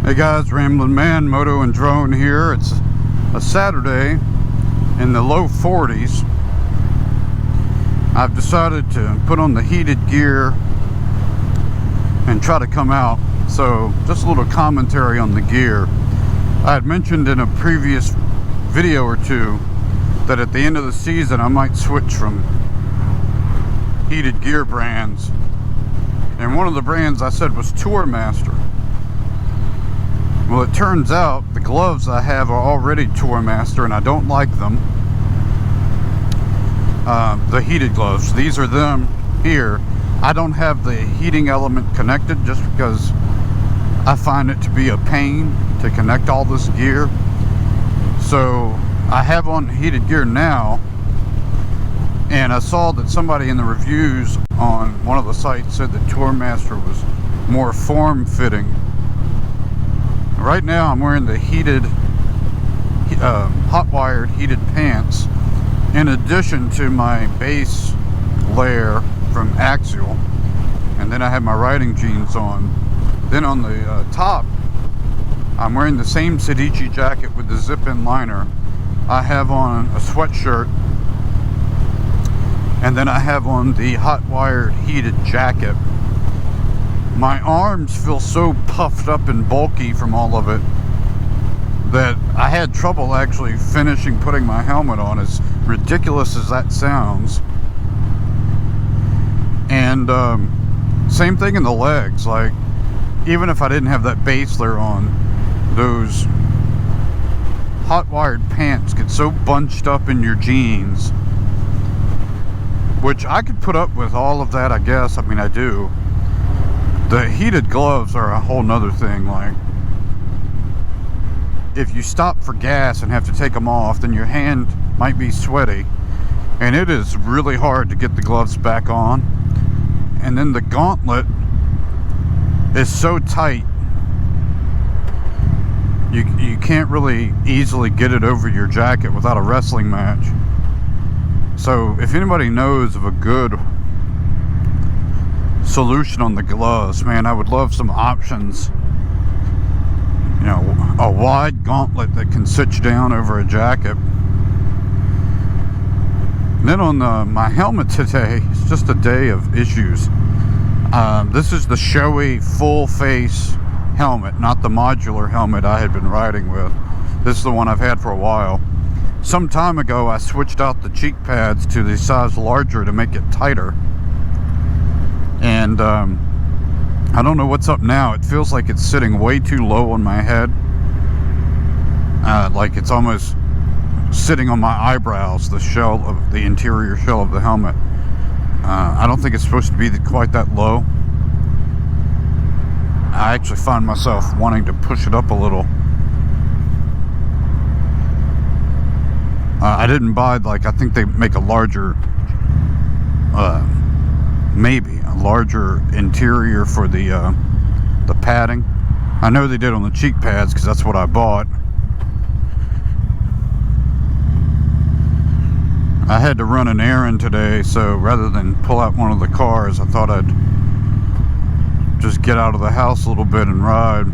Hey guys, Ramblin' Man, Moto and Drone here. It's a Saturday in the low 40s. I've decided to put on the heated gear and try to come out. So just a little commentary on the gear. I had mentioned in a previous video or two that at the end of the season I might switch from heated gear brands. And one of the brands I said was Tourmaster. Well, it turns out the gloves I have are already Tourmaster and I don't like them. The heated gloves. These are them here. I don't have the heating element connected just because I find it to be a pain to connect all this gear. So I have on heated gear now, and I saw that somebody in the reviews on one of the sites said that Tourmaster was more form-fitting. Right now I'm wearing the heated, hot-wired heated pants in addition to my base layer from Axial, and then I have my riding jeans on. Then on the top I'm wearing the same Sedici jacket with the zip-in liner. I have on a sweatshirt, and then I have on the hot-wired heated jacket. My arms feel so puffed up and bulky from all of it that I had trouble actually finishing putting my helmet on, as ridiculous as that sounds. And same thing in the legs. Like, even if I didn't have that base layer on, those hot wired pants get so bunched up in your jeans, which I could put up with all of that, I guess. I mean, I do. The heated gloves are a whole nother thing. Like, if you stop for gas and have to take them off, then your hand might be sweaty, and it is really hard to get the gloves back on. And then the gauntlet is so tight, you can't really easily get it over your jacket without a wrestling match. So if anybody knows of a good solution on the gloves, man, I would love some options. You know, a wide gauntlet that can cinch down over a jacket. And then on my helmet today, it's just a day of issues. This is the showy full face helmet, not the modular helmet I had been riding with. This is the one I've had for a while. Some time ago I switched out the cheek pads to the size larger to make it tighter. And I don't know what's up now. It feels like it's sitting way too low on my head. Like it's almost sitting on my eyebrows, the shell of the interior shell of the helmet. I don't think it's supposed to be quite that low. I actually find myself wanting to push it up a little. I didn't buy, like, I think they make a larger, maybe a larger interior for the padding. I know they did on the cheek pads because that's what I bought. I had to run an errand today, so rather than pull out one of the cars, I thought I'd just get out of the house a little bit and ride.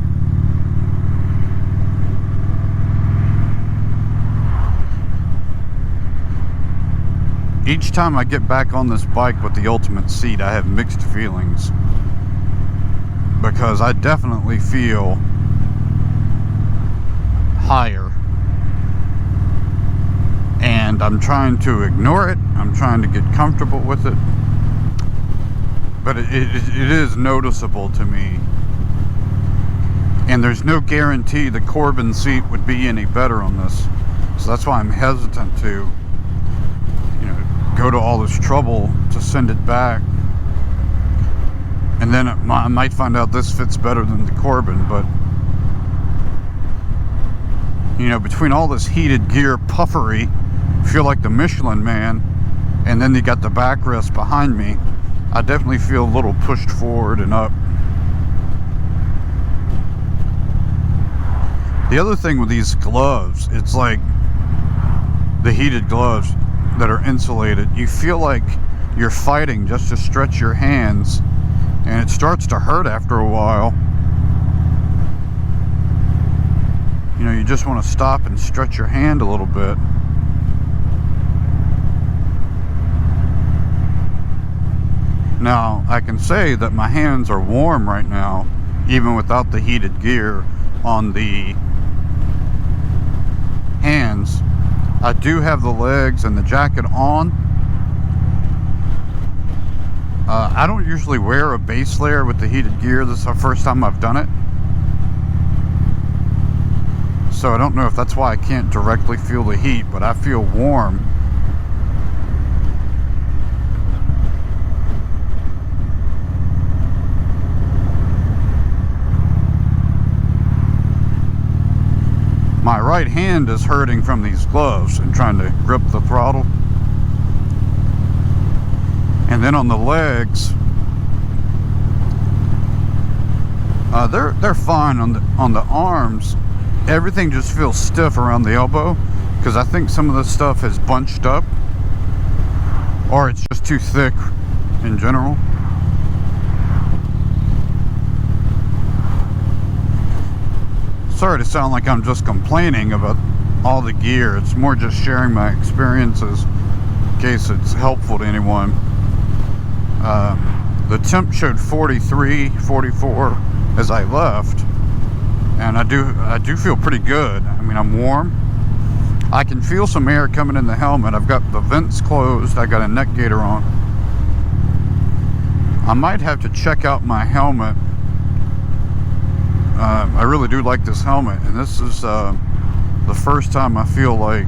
Each time I get back on this bike with the Ultimate seat, I have mixed feelings, because I definitely feel higher, and I'm trying to ignore it. I'm trying to get comfortable with it, but it is noticeable to me, and there's no guarantee the Corbin seat would be any better on this. So that's why I'm hesitant to, go to all this trouble to send it back, and then I might find out this fits better than the Corbin. But between all this heated gear puffery, I feel like the Michelin Man, and then you got the backrest behind me, I definitely feel a little pushed forward and up. The other thing with these gloves, it's like the heated gloves that are insulated, you feel like you're fighting just to stretch your hands, and it starts to hurt after a while. just want to stop and stretch your hand a little bit. Now, I can say that my hands are warm right now, even without the heated gear on the hands. I do have the legs and the jacket on. I don't usually wear a base layer with the heated gear. This is the first time I've done it. So I don't know if that's why I can't directly feel the heat, but I feel warm. My right hand is hurting from these gloves and trying to grip the throttle. And then on the legs, they're fine. On the arms, everything just feels stiff around the elbow because I think some of this stuff is bunched up, or it's just too thick in general. Sorry to sound like I'm just complaining about all the gear. It's more just sharing my experiences in case it's helpful to anyone. The temp showed 43, 44 as I left, and I do feel pretty good. I mean, I'm warm. I can feel some air coming in the helmet. I've got the vents closed. I got a neck gaiter on. I might have to check out my helmet. I really do like this helmet, and this is the first time I feel like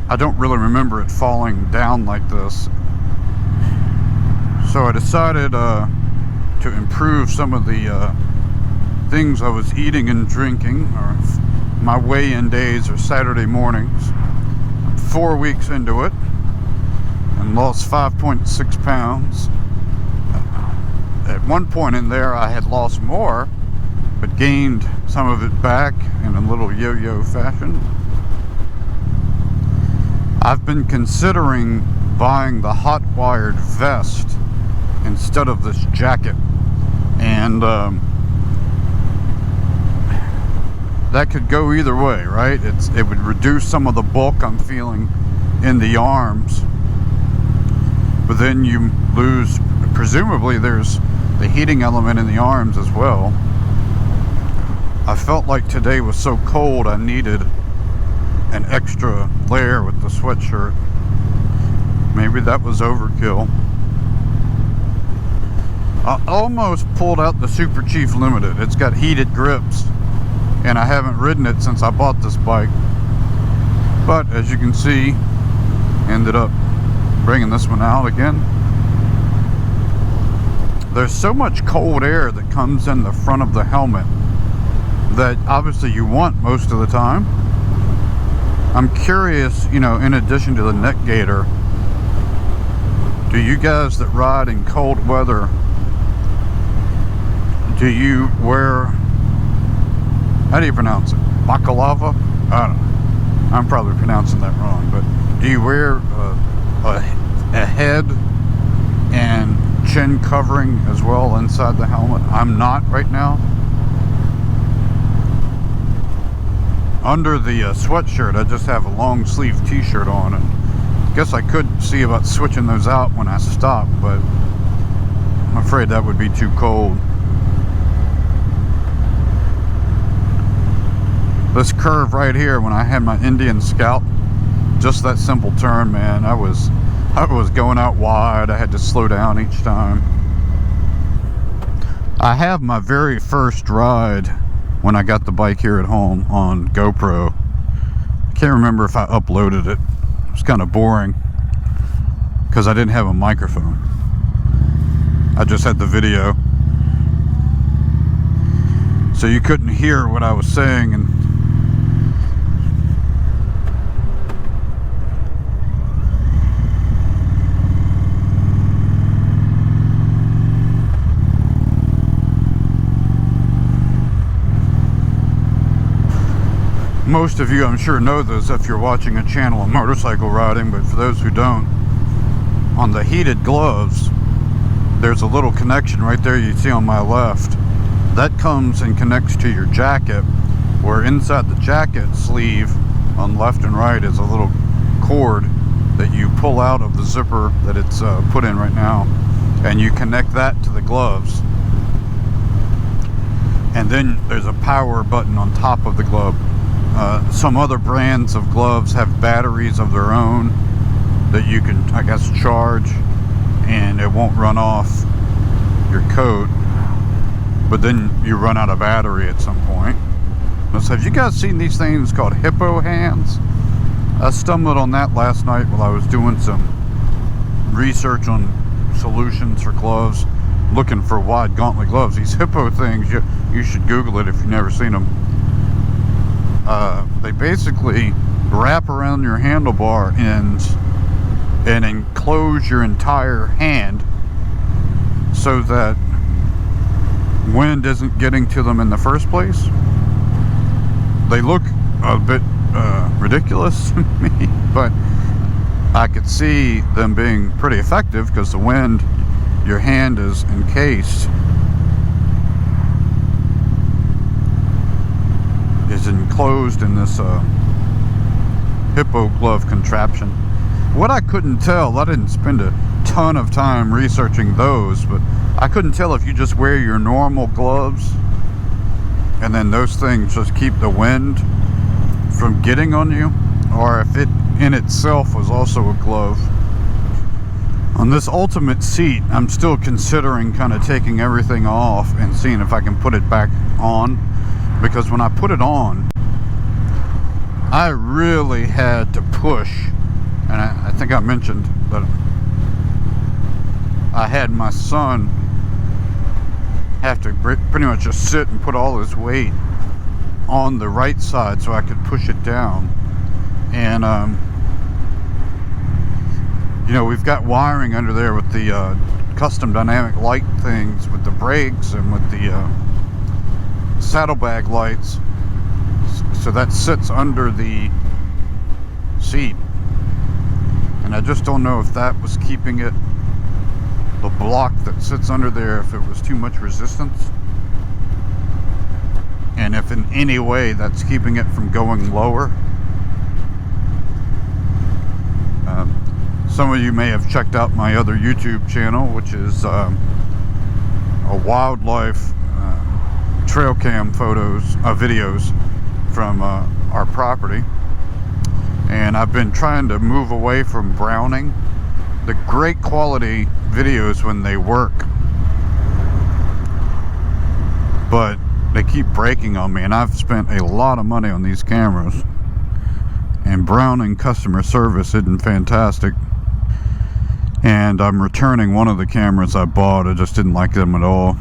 I don't really remember it falling down like this. So I decided to improve some of the things I was eating and drinking. Or my weigh-in days are Saturday mornings. I'm 4 weeks into it and lost 5.6 pounds. At one point in there I had lost more, but gained some of it back in a little yo-yo fashion. I've been considering buying the hot wired vest instead of this jacket, and that could go either way, right? It would reduce some of the bulk I'm feeling in the arms, but then you lose, presumably there's the heating element in the arms as well. I felt like today was so cold I needed an extra layer with the sweatshirt. Maybe that was overkill. I almost pulled out the Super Chief Limited. It's got heated grips, and I haven't ridden it since I bought this bike. But as you can see, ended up bringing this one out again. There's so much cold air that comes in the front of the helmet that obviously you want most of the time. I'm curious, you know, in addition to the neck gaiter, do you guys that ride in cold weather, do you wear, how do you pronounce it? Baklava? I don't know. I'm probably pronouncing that wrong, but do you wear a head and chin covering as well inside the helmet? I'm not right now. Under the sweatshirt, I just have a long sleeve t-shirt on, and I guess I could see about switching those out when I stop, but I'm afraid that would be too cold. This curve right here, when I had my Indian Scout, just that simple turn, man, I was going out wide. I had to slow down each time. I have my very first ride when I got the bike here at home on GoPro. I can't remember if I uploaded it. It was kind of boring because I didn't have a microphone. I just had the video, so you couldn't hear what I was saying. And most of you, I'm sure, know this if you're watching a channel of motorcycle riding, but for those who don't, on the heated gloves, there's a little connection right there you see on my left That comes and connects to your jacket, where inside the jacket sleeve on left and right is a little cord that you pull out of the zipper that it's put in right now, and you connect that to the gloves. And then there's a power button on top of the glove. Some other brands of gloves have batteries of their own that you can, I guess, charge, and it won't run off your coat, but then you run out of battery at some point. So have you guys seen these things called hippo hands? I stumbled on that last night while I was doing some research on solutions for gloves, looking for wide gauntlet gloves. These hippo things, you should Google it if you've never seen them. They basically wrap around your handlebar ends and enclose your entire hand so that wind isn't getting to them in the first place. They look a bit ridiculous to me, but I could see them being pretty effective because the wind, your hand is encased, is enclosed in this hippo glove contraption. What I couldn't tell, I didn't spend a ton of time researching those, but I couldn't tell if you just wear your normal gloves and then those things just keep the wind from getting on you, or if it in itself was also a glove. On this Ultimate seat, I'm still considering kind of taking everything off and seeing if I can put it back on, because when I put it on, I really had to push. And I think I mentioned that I had my son have to pretty much just sit and put all his weight on the right side so I could push it down. And you know, we've got wiring under there with the custom dynamic light things with the brakes and with the saddlebag lights, so that sits under the seat. And I just don't know if that was keeping it, the block that sits under there, if it was too much resistance, and if in any way that's keeping it from going lower. Some of you may have checked out my other YouTube channel, which is a wildlife trail cam photos, videos from our property. And I've been trying to move away from browning. The great quality videos when they work, but they keep breaking on me, and I've spent a lot of money on these cameras, and browning customer service isn't fantastic. And I'm returning one of the cameras I bought. I just didn't like them at all.